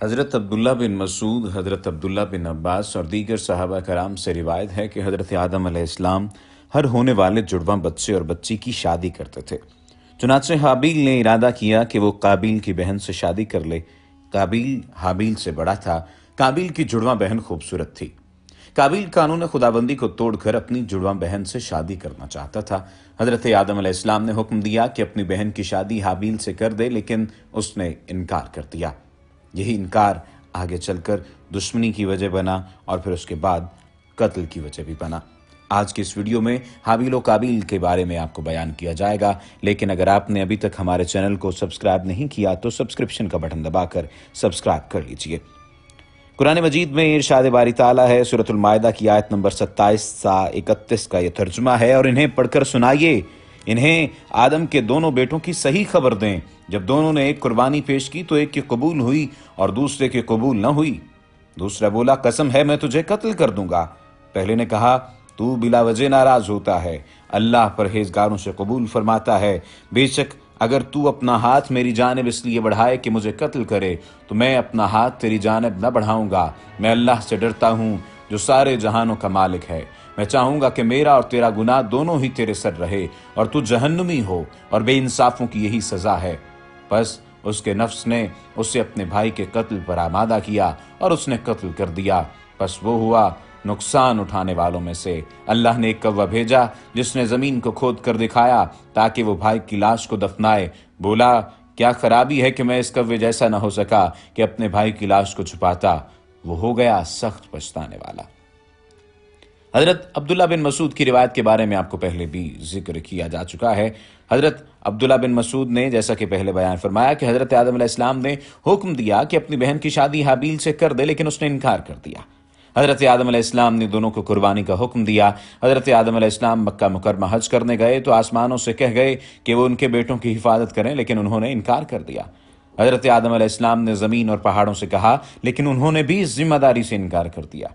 حضرت عبداللہ بن مسعود، حضرت عبداللہ بن عباس اور دیگر صحابہ کرام سے روایت ہے کہ حضرت آدم علیہ السلام ہر ہونے والے جڑواں بچے اور بچی کی شادی کرتے تھے۔ چنانچہ حابیل نے ارادہ کیا کہ وہ قابیل کی بہن سے شادی کر لے۔ قابیل حابیل سے بڑا تھا۔ قابیل کی جڑواں بہن خوبصورت تھی۔ قابیل قانون خدابندی کو توڑ کر اپنی جڑواں بہن سے شادی کرنا چاہتا تھا۔ حضرت آدم علیہ السلام نے حکم دیا کہ اپنی بہن کی شادی حابیل سے کر دے، لیکن اس نے انکار کر دیا۔ یہی انکار آگے چل کر دشمنی کی وجہ بنا اور پھر اس کے بعد قتل کی وجہ بھی بنا۔ آج کی اس ویڈیو میں حابیل و قابیل کے بارے میں آپ کو بیان کیا جائے گا، لیکن اگر آپ نے ابھی تک ہمارے چینل کو سبسکرائب نہیں کیا تو سبسکرپشن کا بٹن دبا کر سبسکرائب کر لیجئے۔ قرآن مجید میں ارشاد باری تعالیٰ ہے، سورۃ المائدہ کی آیت نمبر 27 تا 31 کا یہ ترجمہ ہے، اور انہیں پڑھ کر سنائیے، انہیں آدم کے دونوں بیٹوں کی صحیح خبر دیں۔ جب دونوں نے ایک قربانی پیش کی تو ایک کی قبول ہوئی اور دوسرے کی قبول نہ ہوئی۔ دوسرا بولا، قسم ہے میں تجھے قتل کر دوں گا۔ پہلے نے کہا، تو بلا وجہ ناراض ہوتا ہے، اللہ پرہیزگاروں سے قبول فرماتا ہے۔ بے شک اگر تو اپنا ہاتھ میری جانب اس لیے بڑھائے کہ مجھے قتل کرے تو میں اپنا ہاتھ تیری جانب نہ بڑھاؤں گا۔ میں اللہ سے ڈرتا ہوں جو سارے جہانوں کا مالک ہے۔ میں چاہوں گا کہ میرا اور تیرا گناہ دونوں ہی تیرے سر رہے اور تو جہنمی ہو، اور بے انصافوں کی یہی سزا ہے۔ پس اس کے نفس نے اسے اپنے بھائی کے قتل پر آمادہ کیا اور اس نے قتل کر دیا۔ پس وہ ہوا نقصان اٹھانے والوں میں سے۔ اللہ نے ایک کوا بھیجا جس نے زمین کو کھود کر دکھایا تاکہ وہ بھائی کی لاش کو دفنائے۔ بولا، کیا خرابی ہے کہ میں اس کوے جیسا نہ ہو سکا کہ اپنے بھائی کی لاش کو چھپاتا۔ وہ ہو گیا سخت پچھتانے والا۔ حضرت عبداللہ بن مسعود کی روایت کے بارے میں آپ کو پہلے بھی ذکر کیا جا چکا ہے۔ حضرت عبداللہ بن مسعود نے جیسا کہ پہلے بیان فرمایا کہ حضرت آدم علیہ السلام نے حکم دیا کہ اپنی بہن کی شادی حابیل سے کر دے، لیکن اس نے انکار کر دیا۔ حضرت آدم علیہ السلام نے دونوں کو قربانی کا حکم دیا۔ حضرت آدم علیہ السلام مکہ مکرمہ حج کرنے گئے تو آسمانوں سے کہہ گئے کہ وہ ان کے بیٹوں کی حفاظت کریں، لیکن انہوں نے انکار کر دیا۔ حضرت آدم علیہ السلام نے زمین اور پہاڑوں سے کہا، لیکن انہوں نے بھی اس ذمہ داری سے انکار کر دیا۔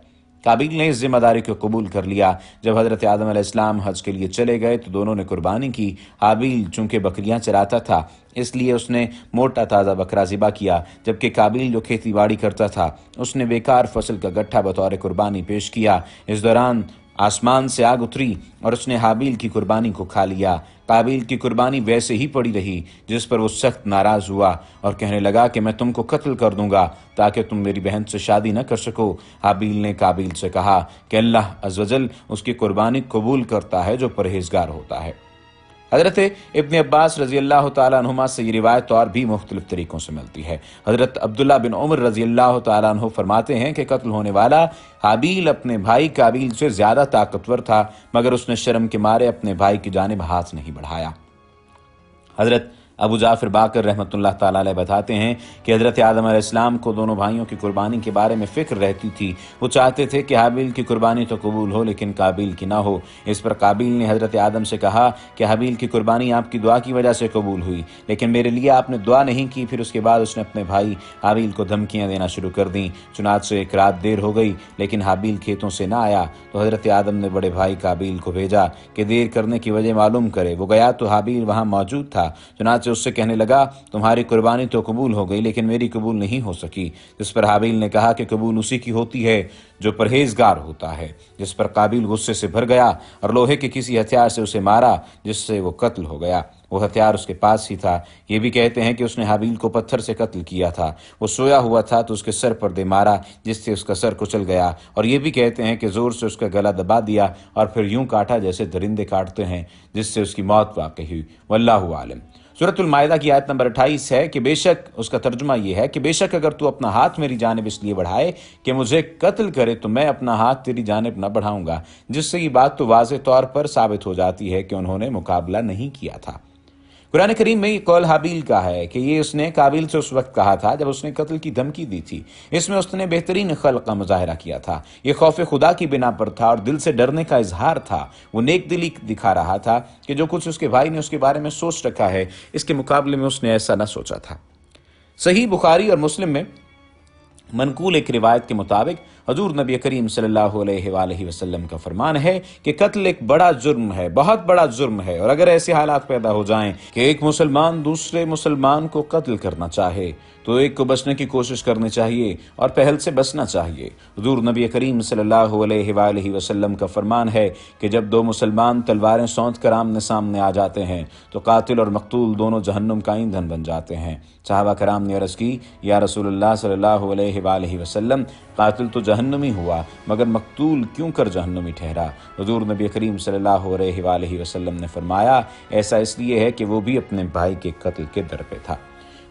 قابیل نے اس ذمہ داری کو قبول کر لیا۔ جب حضرت آدم علیہ السلام حج کے لیے چلے گئے تو دونوں نے قربانی کی۔ حابیل چونکہ بکریاں چراتا تھا اس لیے اس نے موٹا تازہ بکرا ذبح کیا، جبکہ قابیل جو کھیتی باڑی کرتا تھا اس نے بیکار فصل کا گٹھا بطور قربانی پیش کیا۔ اس دوران آسمان سے آگ اتری اور اس نے حابیل کی قربانی کو کھا لیا۔ قابیل کی قربانی ویسے ہی پڑی رہی، جس پر وہ سخت ناراض ہوا اور کہنے لگا کہ میں تم کو قتل کر دوں گا تاکہ تم میری بہن سے شادی نہ کر سکو۔ حابیل نے قابیل سے کہا کہ اللہ عزوجل اس کی قربانی قبول کرتا ہے جو پرہیزگار ہوتا ہے۔ حضرت ابن عباس رضی اللہ تعالیٰ عنہما سے یہ روایت اور بھی مختلف طریقوں سے ملتی ہے۔ حضرت عبداللہ بن عمر رضی اللہ تعالیٰ عنہ فرماتے ہیں کہ قتل ہونے والا حابیل اپنے بھائی قابیل سے زیادہ طاقتور تھا، مگر اس نے شرم کے مارے اپنے بھائی کی جانب ہاتھ نہیں بڑھایا۔ حضرت ابو جعفر باقر رحمۃ اللہ تعالیٰ علیہ بتاتے ہیں کہ حضرت آدم علیہ السلام کو دونوں بھائیوں کی قربانی کے بارے میں فکر رہتی تھی۔ وہ چاہتے تھے کہ حابیل کی قربانی تو قبول ہو لیکن قابیل کی نہ ہو۔ اس پر قابیل نے حضرت آدم سے کہا کہ حابیل کی قربانی آپ کی دعا کی وجہ سے قبول ہوئی، لیکن میرے لیے آپ نے دعا نہیں کی۔ پھر اس کے بعد اس نے اپنے بھائی حابیل کو دھمکیاں دینا شروع کر دیں۔ چنانچہ ایک رات دیر ہو گئی لیکن حابیل کھیتوں سے نہ آیا تو حضرت آدم نے بڑے بھائی قابیل کو بھیجا کہ دیر کرنے کی وجہ معلوم کرے۔ وہ گیا تو حابیل وہاں موجود تھا۔ چنانچہ اس سے کہنے لگا، تمہاری قربانی تو قبول ہو گئی لیکن میری قبول نہیں ہو سکی۔ جس پر حابیل نے کہا کہ قبول اسی کی ہوتی ہے جو پرہیزگار ہوتا ہے۔ جس پر قابیل غصے سے بھر گیا اور لوہے کے کسی ہتھیار سے اسے مارا جس سے وہ قتل ہو گیا۔ وہ ہتھیار اس کے پاس ہی تھا۔ یہ بھی کہتے ہیں کہ اس نے حابیل کو پتھر سے قتل کیا تھا۔ وہ سویا ہوا تھا تو اس کے سر پر دے مارا جس سے اس کا سر کچل گیا، اور یہ بھی کہتے ہیں کہ زور سے اس کا گلا دبا دیا اور پھر یوں کاٹا جیسے درندے کاٹتے ہیں، جس سے اس کی موت واقع ہوئی۔ واللہ عالم۔ سورۃ المائدہ کی آیت نمبر 28 ہے کہ بے شک، اس کا ترجمہ یہ ہے کہ بے شک اگر تو اپنا ہاتھ میری جانب اس لیے بڑھائے کہ مجھے قتل کرے تو میں اپنا ہاتھ تیری جانب نہ بڑھاؤں گا، جس سے یہ بات تو واضح طور پر ثابت ہو جاتی ہے کہ انہوں نے مقابلہ نہیں کیا تھا۔ قرآن کریم میں یہ قول حابیل کا ہے کہ یہ اس نے قابیل سے اس وقت کہا تھا جب اس نے قتل کی دھمکی دی تھی۔ اس میں اس نے بہترین خلق کا مظاہرہ کیا تھا۔ یہ خوف خدا کی بنا پر تھا اور دل سے ڈرنے کا اظہار تھا۔ وہ نیک دلی دکھا رہا تھا کہ جو کچھ اس کے بھائی نے اس کے بارے میں سوچ رکھا ہے اس کے مقابلے میں اس نے ایسا نہ سوچا تھا۔ صحیح بخاری اور مسلم میں منقول ایک روایت کے مطابق حضور نبی کریم صلی اللہ علیہ وآلہ وسلم کا فرمان ہے کہ قتل ایک بڑا جرم ہے، بہت بڑا جرم ہے، اور اگر ایسے حالات پیدا ہو جائیں کہ ایک مسلمان دوسرے مسلمان کو قتل کرنا چاہے تو ایک کو بچنے کی کوشش کرنی چاہیے اور پہل سے بچنا چاہیے۔ حضور نبی کریم صلی اللہ علیہ وآلہ وسلم کا فرمان ہے کہ جب دو مسلمان تلواریں سونت کر آمنے سامنے آ جاتے ہیں تو قاتل اور مقتول دونوں جہنم کا ایندھن بن جاتے ہیں۔ صحابہ کرام نے عرض کی، یا رسول اللہ صلی اللہ علیہ وآلہ وسلم، قاتل تو جہنمی ہوا مگر مقتول کیوں کر جہنمی ٹھہرا؟ حضور نبی کریم صلی اللہ علیہ وآلہ وسلم نے فرمایا، ایسا اس لیے ہے کہ وہ بھی اپنے بھائی کے قتل کے در پہ تھا۔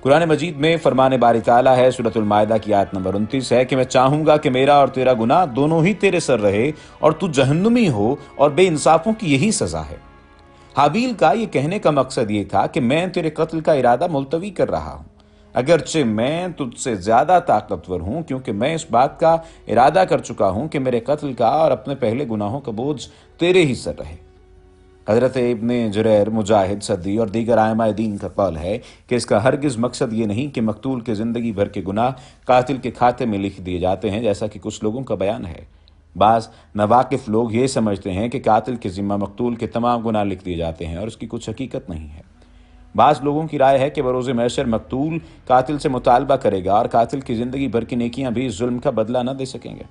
قرآن مجید میں فرمان باری تعالیٰ ہے، سورۃ المائدہ کی آیت نمبر 29 ہے کہ میں چاہوں گا کہ میرا اور تیرا گناہ دونوں ہی تیرے سر رہے اور تو جہنمی ہو، اور بے انصافوں کی یہی سزا ہے۔ حابیل کا یہ کہنے کا مقصد یہ تھا کہ میں تیرے قتل کا ارادہ ملتوی کر رہا ہوں، اگرچہ میں تجھ سے زیادہ طاقتور ہوں، کیونکہ میں اس بات کا ارادہ کر چکا ہوں کہ میرے قتل کا اور اپنے پہلے گناہوں کا بوجھ تیرے ہی سر رہے۔ حضرت ابن جریر، مجاہد، صدی اور دیگر ائمہ دین کا قول ہے کہ اس کا ہرگز مقصد یہ نہیں کہ مقتول کے زندگی بھر کے گناہ قاتل کے کھاتے میں لکھ دیے جاتے ہیں، جیسا کہ کچھ لوگوں کا بیان ہے۔ بعض ناواقف لوگ یہ سمجھتے ہیں کہ قاتل کے ذمہ مقتول کے تمام گناہ لکھ دیے جاتے ہیں، اور اس کی کچھ حقیقت نہیں ہے۔ بعض لوگوں کی رائے ہے کہ بروز محشر مقتول قاتل سے مطالبہ کرے گا اور قاتل کی زندگی بھر کی نیکیاں بھی اس ظلم کا بدلہ نہ دے سکیں گے۔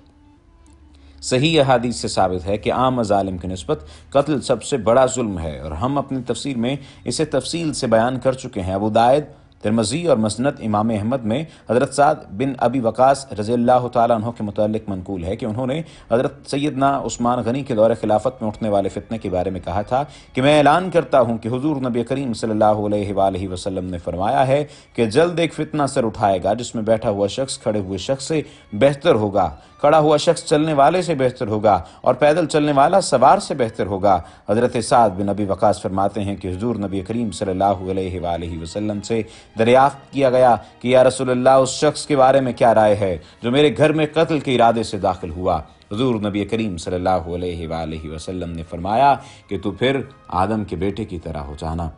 صحیح احادیث سے ثابت ہے کہ عام مظالم کی نسبت قتل سب سے بڑا ظلم ہے، اور ہم اپنی تفسیر میں اسے تفصیل سے بیان کر چکے ہیں۔ ابو داؤد، ترمذی اور مسند امام احمد میں حضرت سعد بن ابی وقاص رضی اللہ تعالیٰ عنہ کے متعلق منقول ہے کہ انہوں نے حضرت سیدنا عثمان غنی کے دور خلافت میں اٹھنے والے فتنے کے بارے میں کہا تھا کہ میں اعلان کرتا ہوں کہ حضور نبی کریم صلی اللہ علیہ وآلہ وسلم نے فرمایا ہے کہ جلد ایک فتنہ سر اٹھائے گا جس میں بیٹھا ہوا شخص کھڑے ہوئے شخص سے بہتر ہوگا، کھڑا ہوا شخص چلنے والے سے بہتر ہوگا، اور پیدل چلنے والا سوار سے بہتر ہوگا۔ حضرت سعد بن ابی وقاص فرماتے ہیں کہ حضور نبی کریم صلی اللہ علیہ وآلہ وسلم سے دریافت کیا گیا کہ یا رسول اللہ، اس شخص کے بارے میں کیا رائے ہے جو میرے گھر میں قتل کے ارادے سے داخل ہوا؟ حضور نبی کریم صلی اللہ علیہ وآلہ وسلم نے فرمایا کہ تو پھر آدم کے بیٹے کی طرح ہو جانا۔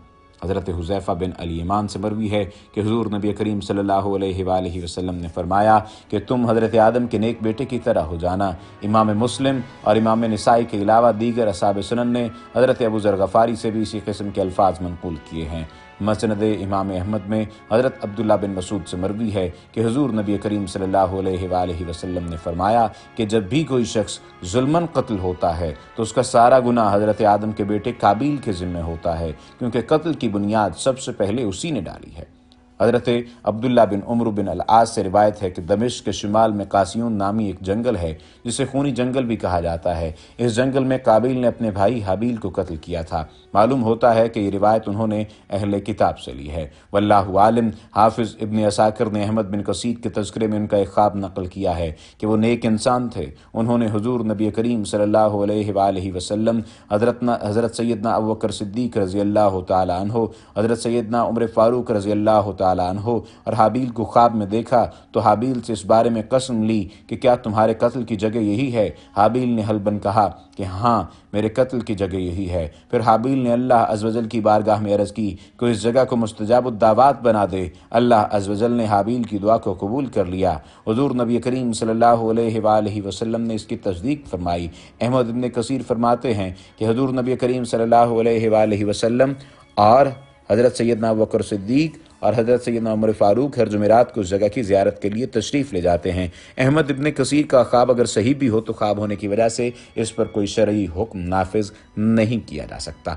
حضرت حذیفہ بن الیمان سے مروی ہے کہ حضور نبی کریم صلی اللہ علیہ وآلہ وسلم نے فرمایا کہ تم حضرت آدم کے نیک بیٹے کی طرح ہو جانا۔ امام مسلم اور امام نسائی کے علاوہ دیگر اصحاب سنن نے حضرت ابو ذر غفاری سے بھی اسی قسم کے الفاظ منقول کیے ہیں۔ مسند امام احمد میں حضرت عبداللہ بن مسعود سے مروی ہے کہ حضور نبی کریم صلی اللہ علیہ وآلہ وسلم نے فرمایا کہ جب بھی کوئی شخص ظلماً قتل ہوتا ہے تو اس کا سارا گناہ حضرت آدم کے بیٹے قابیل کے ذمہ ہوتا ہے، کیونکہ قتل کی بنیاد سب سے پہلے اسی نے ڈالی ہے۔ حضرت عبداللہ بن عمرو بن العاص سے روایت ہے کہ دمشق کے شمال میں قاسیون نامی ایک جنگل ہے جسے خونی جنگل بھی کہا جاتا ہے۔ اس جنگل میں قابیل نے اپنے بھائی حابیل کو قتل کیا تھا۔ معلوم ہوتا ہے کہ یہ روایت انہوں نے اہل کتاب سے لی ہے۔ واللہ عالم۔ حافظ ابن عساکر نے احمد بن کثیر کے تذکرے میں ان کا ایک خواب نقل کیا ہے کہ وہ نیک انسان تھے۔ انہوں نے حضور نبی کریم صلی اللہ علیہ وآلہ وسلم، حضرت سیدنا ابوبکر صدیق رضی اللہ تعالیٰ عنہ، حضرت سیدنا عمر فاروق رضی اللہ تعالیٰ عنہ اور حابیل کو خواب میں دیکھا تو حابیل سے اس بارے میں قسم لی کہ کیا تمہارے قتل کی جگہ یہی ہے؟ حابیل نے حلباً کہا کہ ہاں، میرے قتل کی جگہ یہی ہے۔ پھر حابیل نے اللہ عز و جل کی بارگاہ میں عرض کی کہ اس جگہ کو مستجاب الدعوات بنا دے۔ اللہ عز و جل نے حابیل کی دعا کو قبول کر لیا۔ حضور نبی کریم صلی اللہ علیہ وآلہ وسلم نے اس کی تصدیق فرمائی۔ احمد بن کثیر فرماتے ہیں کہ حضور نبی کریم صلی اللہ علیہ وآلہ وسلم اور حضرت سیدنا ابوبکر صدیق اور حضرت سیدنا عمر فاروق ہر جمعرات کو اس جگہ کی زیارت کے لیے تشریف لے جاتے ہیں۔ احمد ابن کثیر کا خواب اگر صحیح بھی ہو تو خواب ہونے کی وجہ سے اس پر کوئی شرعی حکم نافذ نہیں کیا جا سکتا۔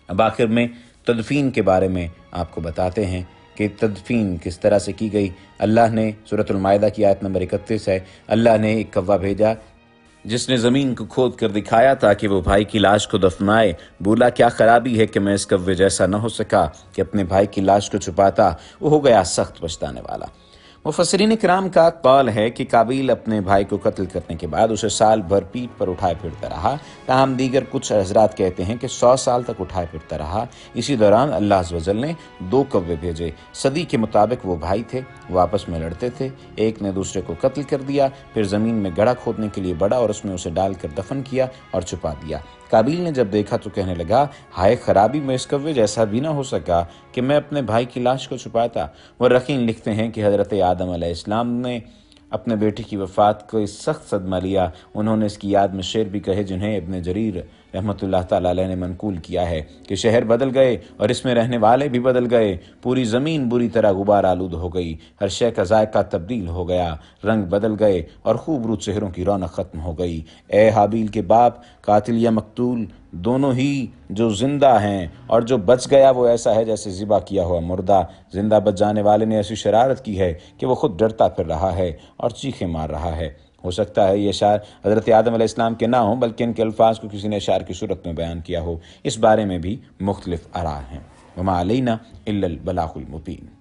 اب آخر میں تدفین کے بارے میں آپ کو بتاتے ہیں کہ تدفین کس طرح سے کی گئی۔ اللہ نے سورۃ المائدہ کی آیت نمبر 31 ہے، اللہ نے ایک کوا بھیجا جس نے زمین کو کھود کر دکھایا تاکہ وہ بھائی کی لاش کو دفنائے۔ بولا کیا خرابی ہے کہ میں اس کوے جیسا نہ ہو سکا کہ اپنے بھائی کی لاش کو چھپاتا، وہ ہو گیا سخت پچھتانے والا۔ مفسرین کرام کا قول ہے کہ قابیل اپنے بھائی کو قتل کرنے کے بعد اسے سال بھر پیٹھ پر اٹھائے پھرتا رہا، تاہم دیگر کچھ حضرات کہتے ہیں کہ 100 سال تک اٹھائے پھرتا رہا۔ اسی دوران اللہ عز و جل نے 2 کوے بھیجے۔ صدی کے مطابق وہ بھائی تھے، وہ آپس میں لڑتے تھے، ایک نے دوسرے کو قتل کر دیا، پھر زمین میں گڑھا کھودنے کے لیے بڑھا اور اس میں اسے ڈال کر دفن کیا اور چھپا دیا۔ قابیل نے جب دیکھا تو کہنے لگا، ہائے خرابی، میں اس کوے جیسا بھی نہ ہو سکا کہ میں اپنے بھائی کی لاش کو چھپاتا۔ وہ رقین لکھتے ہیں کہ حضرت آدم علیہ السلام نے اپنے بیٹے کی وفات کو اس سخت صدمہ لیا۔ انہوں نے اس کی یاد میں شعر بھی کہے جنہیں ابن جریر رحمۃ اللہ تعالیٰ علیہ نے منقول کیا ہے کہ شہر بدل گئے اور اس میں رہنے والے بھی بدل گئے، پوری زمین بری طرح غبار آلود ہو گئی، ہر شے کا ذائقہ تبدیل ہو گیا، رنگ بدل گئے اور خوبرو چہروں کی رونق ختم ہو گئی۔ اے حابیل کے باپ، قاتل یا مقتول دونوں ہی جو زندہ ہیں، اور جو بچ گیا وہ ایسا ہے جیسے ذبح کیا ہوا مردہ۔ زندہ بچ جانے والے نے ایسی شرارت کی ہے کہ وہ خود ڈرتا پھر رہا ہے اور چیخیں مار رہا ہے۔ ہو سکتا ہے یہ اشعار حضرت آدم علیہ السلام کے نہ ہوں، بلکہ ان کے الفاظ کو کسی نے اشعار کی صورت میں بیان کیا ہو۔ اس بارے میں بھی مختلف آراء ہیں۔ وما علینا الا البلاغ المبین۔